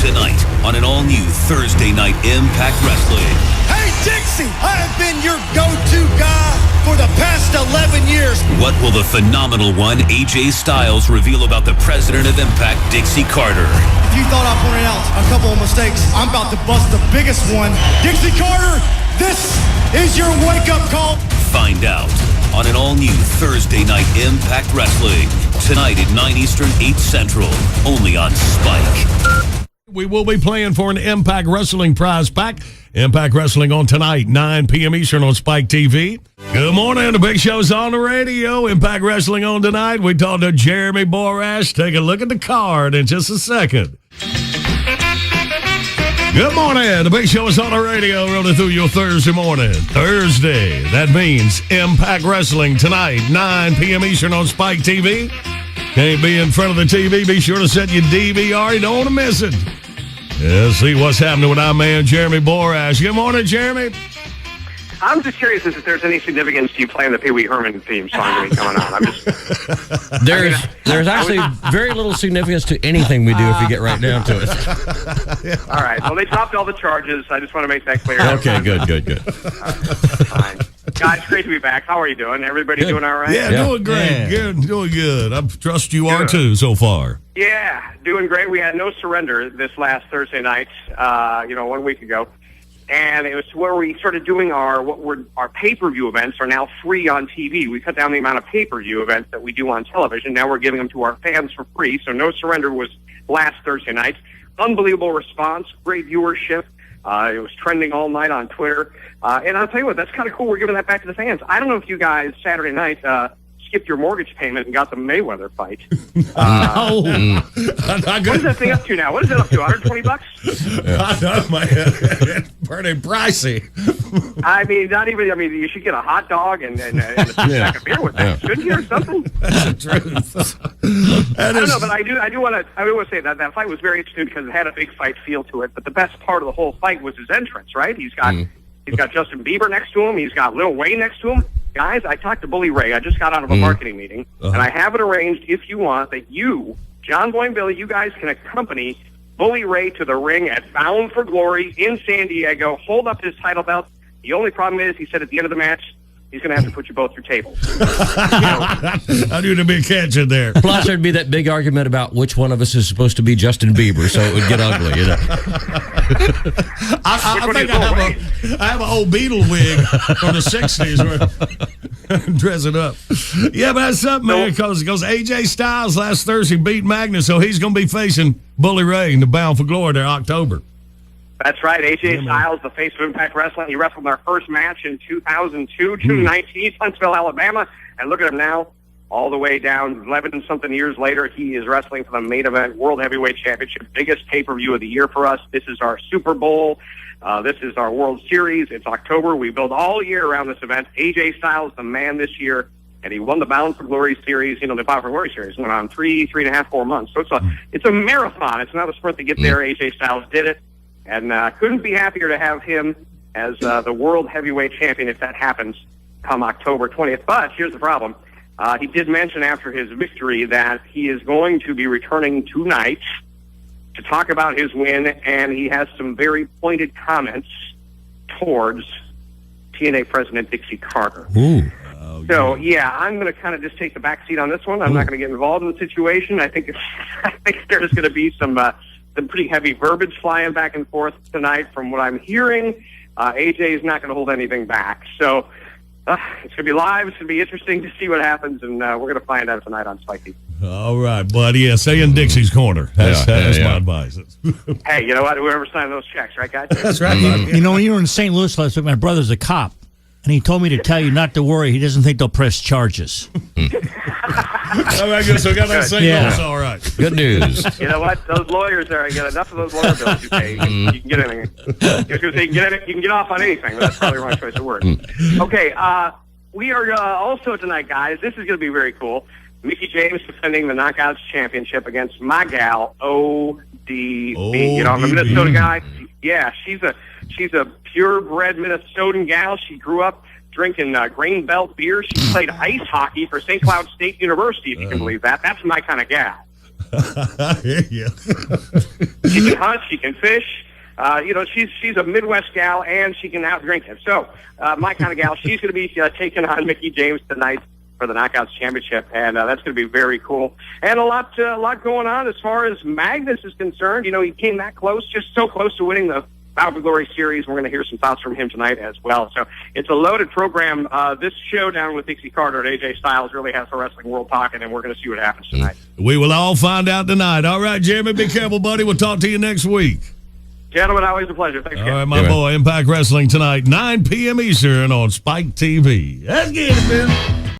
Tonight on an all-new Thursday Night Impact Wrestling. Hey, Dixie! I have been your go-to guy for the past 11 years. What will the phenomenal one, AJ Styles, reveal about the president of Impact, Dixie Carter? If you thought I pointed out a couple of mistakes, I'm about to bust the biggest one. Dixie Carter, this is your wake-up call. Find out on an all-new Thursday Night Impact Wrestling. Tonight at 9 Eastern, 8 Central. Only on Spike. We will be playing for an Impact Wrestling prize pack. Impact Wrestling on tonight, 9 p.m. Eastern on Spike TV. Good morning. The big show's on the radio. Impact Wrestling on tonight. We talked to Jeremy Borash. Take a look at the card in just a second. Good morning. The big show is on the radio, rolling through your Thursday morning. Thursday. That means Impact Wrestling tonight, 9 p.m. Eastern on Spike TV. Can't be in front of the TV. Be sure to set your DVR. You don't want to miss it. Let's see what's happening with our man, Jeremy Borash. Good morning, Jeremy. I'm just curious if there's any significance to you playing the Pee Wee Herman theme song to be going on. I'm just... There's actually very little significance to anything we do if you get right down to it. All right. Well, they dropped all the charges. I just want to make that clear. Okay, good. Fine. Guys, great to be back. How are you doing? Everybody doing all right? Yeah, doing great. Yeah. Good, doing good. I trust you are too so far. Yeah, doing great. We had no surrender this last Thursday night, 1 week ago. And it was where we started doing our pay-per-view events are now free on TV. We cut down the amount of pay-per-view events that we do on television. Now we're giving them to our fans for free. So No Surrender was last Thursday night. Unbelievable response, great viewership. It was trending all night on Twitter. And I'll tell you what, that's kind of cool. We're giving that back to the fans. I don't know if you guys Saturday night skipped your mortgage payment and got the Mayweather fight. No. What is that thing up to now? What is it up to, $120? I know, man. Pretty pricey. You should get a hot dog and a sack of beer with that, shouldn't you, or something? That's the truth. I don't know, but I do want to say that fight was very interesting because it had a big fight feel to it. But the best part of the whole fight was his entrance, right? He's got Justin Bieber next to him. He's got Lil Wayne next to him. Guys, I talked to Bully Ray. I just got out of a marketing meeting, and I have it arranged, if you want, that you, John Boy and Billy, you guys can accompany Bully Ray to the ring at Bound for Glory in San Diego, hold up his title belt. The only problem is, he said at the end of the match, he's going to have to put you both through tables. I knew there'd be a catch in there. Plus, there'd be that big argument about which one of us is supposed to be Justin Bieber, so it would get ugly, you know. I think I have an old Beatle wig from the 60s. Dress it up. Yeah, but that's something, man, because AJ Styles last Thursday beat Magnus, so he's going to be facing Bully Ray in the Bound for Glory there October. That's right. AJ Styles, the face of Impact Wrestling. He wrestled their first match in 2002, June 19th, Huntsville, Alabama. And look at him now, all the way down 11-something years later. He is wrestling for the main event World Heavyweight Championship, biggest pay-per-view of the year for us. This is our Super Bowl. This is our World Series. It's October. We build all year around this event. AJ Styles, the man this year, and he won the Bound for Glory series. The Bound for Glory series went on 3.5, 4 months. So it's a marathon. It's not a sprint to get there. AJ Styles did it. And couldn't be happier to have him as the World Heavyweight Champion if that happens come October 20th. But here's the problem. He did mention after his victory that he is going to be returning tonight to talk about his win, and he has some very pointed comments towards TNA President Dixie Carter. Ooh. So, I'm going to kind of just take the back seat on this one. I'm not going to get involved in the situation. I think there's going to be some pretty heavy verbiage flying back and forth tonight from what I'm hearing. AJ is not going to hold anything back. So it's going to be live. It's going to be interesting to see what happens, and we're going to find out tonight on Spike TV. All right, buddy. Yeah, stay in Dixie's corner. That's my advice. Hey, you know what? Whoever signed those checks, right, guys? That's right. When you were in St. Louis last week, my brother's a cop, and he told me to tell you not to worry. He doesn't think they'll press charges. All right, good. So we got that St. Louis. All right. Good news. You know what? Those lawyers there, I get enough of those lawyer bills you pay. You can get anything. I was going to say you can get off on anything, but that's probably the wrong choice of words. Okay, we are also tonight, guys. This is going to be very cool. Mickie James defending the Knockouts Championship against my gal, ODB. I'm a Minnesota guy. Yeah, she's a purebred Minnesotan gal. She grew up drinking Grain Belt beer. She played ice hockey for St. Cloud State University, if you can believe that. That's my kind of gal. Yeah. She can hunt. She can fish. She's a Midwest gal, and she can outdrink it. So, my kind of gal. She's going to be taking on Mickie James tonight for the Knockouts Championship, and that's going to be very cool. And a lot going on as far as Magnus is concerned. He came that close, just so close to winning the Bound for Glory series. We're going to hear some thoughts from him tonight as well. So it's a loaded program. This showdown with Dixie Carter and AJ Styles really has the wrestling world talking, and we're going to see what happens tonight. We will all find out tonight. All right, Jeremy, be careful, buddy. We'll talk to you next week. Gentlemen, always a pleasure. Thanks, All guys. right, my boy, Impact Wrestling tonight, 9 p.m. Eastern on Spike TV. Let's get it, man.